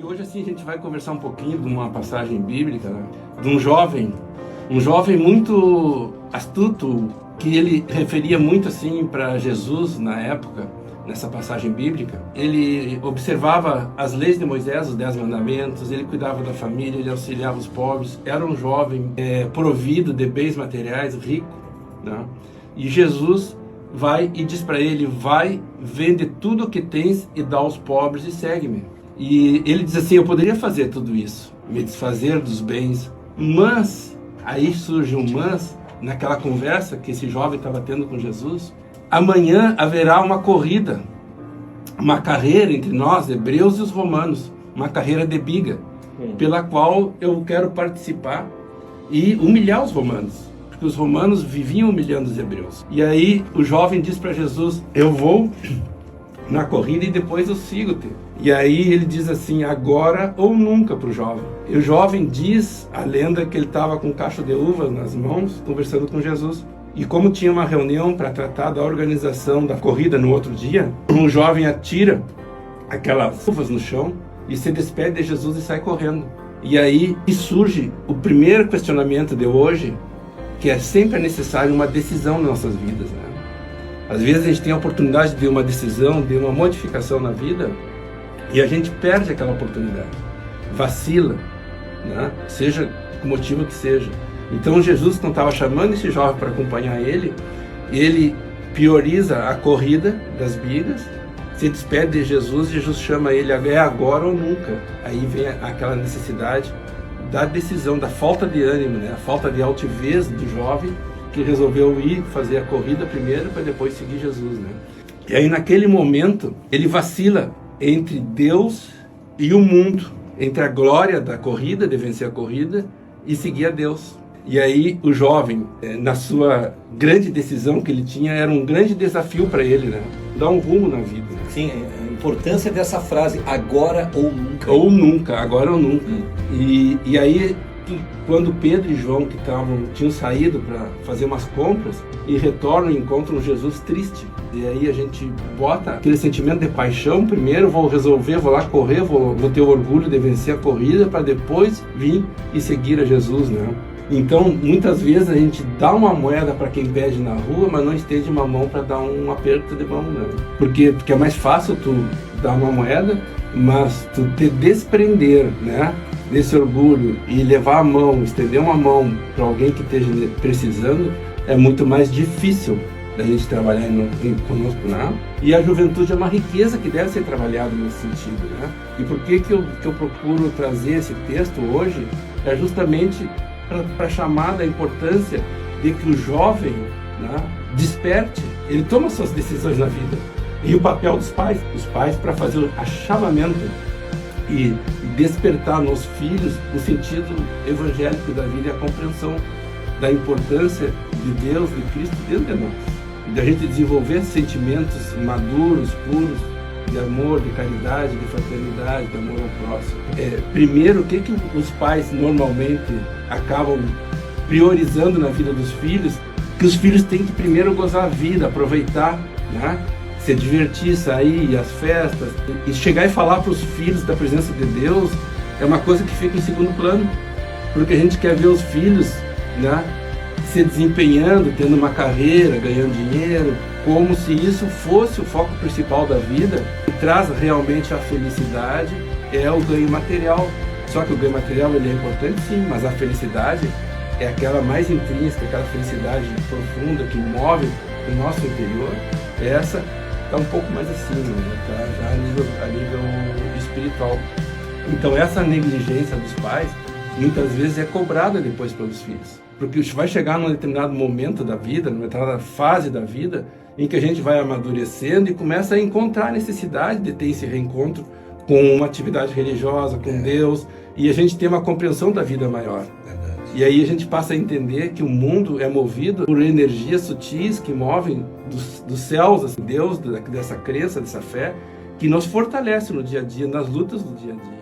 E hoje assim a gente vai conversar um pouquinho de uma passagem bíblica, né? De um jovem muito astuto, que ele referia muito assim para Jesus na época, nessa passagem bíblica. Ele observava as leis de Moisés, os 10 mandamentos, ele cuidava da família, ele auxiliava os pobres, era um jovem provido de bens materiais, rico, né? E Jesus vai e diz para ele: vai, vende tudo o que tens e dá aos pobres e segue-me. E ele diz assim: eu poderia fazer tudo isso, me desfazer dos bens, mas, aí surge um mas, naquela conversa que esse jovem estava tendo com Jesus: amanhã haverá uma corrida, uma carreira entre nós, hebreus e os romanos, uma carreira de biga, pela qual eu quero participar e humilhar os romanos, porque os romanos viviam humilhando os hebreus. E aí o jovem diz para Jesus: eu vou na corrida e depois eu sigo-te. E aí ele diz assim: agora ou nunca, para o jovem. E o jovem diz, a lenda, que ele estava com um cacho de uvas nas mãos, conversando com Jesus. E como tinha uma reunião para tratar da organização da corrida no outro dia, um jovem atira aquelas uvas no chão e se despede de Jesus e sai correndo. E aí surge o primeiro questionamento de hoje, que é sempre necessário uma decisão nas nossas vidas, né? Às vezes a gente tem a oportunidade de uma decisão, de uma modificação na vida, e a gente perde aquela oportunidade, vacila, né? Seja o motivo que seja. Então Jesus, quando estava chamando esse jovem para acompanhar ele prioriza a corrida das bigas, se despede de Jesus, Jesus chama ele: é agora ou nunca. Aí vem aquela necessidade da decisão, da falta de ânimo, né? A falta de altivez do jovem, que resolveu ir fazer a corrida primeiro para depois seguir Jesus, né? E aí naquele momento ele vacila entre Deus e o mundo, entre a glória da corrida, de vencer a corrida, e seguir a Deus. E aí o jovem, na sua grande decisão que ele tinha, era um grande desafio para ele, né? Dar um rumo na vida. Sim, a importância dessa frase, agora ou nunca. Ou nunca, agora ou nunca. E aí, quando Pedro e João, que tinham saído para fazer umas compras, e retornam e encontram Jesus triste. E aí a gente bota aquele sentimento de paixão primeiro: vou resolver, vou lá correr, vou ter o orgulho de vencer a corrida, para depois vir e seguir a Jesus, né? Então, muitas vezes a gente dá uma moeda para quem pede na rua, mas não estende uma mão para dar um aperto de mão, né? Porque é mais fácil tu dar uma moeda, mas tu te desprender, né, desse orgulho e levar a mão, estender uma mão para alguém que esteja precisando, é muito mais difícil da gente trabalhar conosco, né? E a juventude é uma riqueza que deve ser trabalhada nesse sentido, né? E por que eu procuro trazer esse texto hoje? É justamente para chamar da importância de que o jovem, né, desperte, ele toma suas decisões na vida. E o papel dos pais para fazer o achamamento e despertar nos filhos o sentido evangélico da vida e a compreensão da importância de Deus, de Cristo dentro de nós. E da gente desenvolver sentimentos maduros, puros, de amor, de caridade, de fraternidade, de amor ao próximo. Primeiro, o que os pais normalmente acabam priorizando na vida dos filhos? Que os filhos têm que primeiro gozar a vida, aproveitar, né? Se divertir, sair, as festas. E chegar e falar para os filhos da presença de Deus é uma coisa que fica em segundo plano. Porque a gente quer ver os filhos, né, se desempenhando, tendo uma carreira, ganhando dinheiro, como se isso fosse o foco principal da vida. E traz realmente a felicidade é o ganho material. Só que o ganho material, ele é importante, sim, mas a felicidade é aquela mais intrínseca, aquela felicidade profunda que move o nosso interior. Essa está um pouco mais acima, né? Tá já a nível espiritual. Então essa negligência dos pais muitas vezes é cobrada depois pelos filhos, porque vai chegar num determinado momento da vida, numa determinada fase da vida, em que a gente vai amadurecendo e começa a encontrar a necessidade de ter esse reencontro com uma atividade religiosa, com Deus, e a gente tem uma compreensão da vida maior. E aí a gente passa a entender que o mundo é movido por energias sutis que movem dos céus, assim, Deus, dessa crença, dessa fé, que nos fortalece no dia a dia, nas lutas do dia a dia.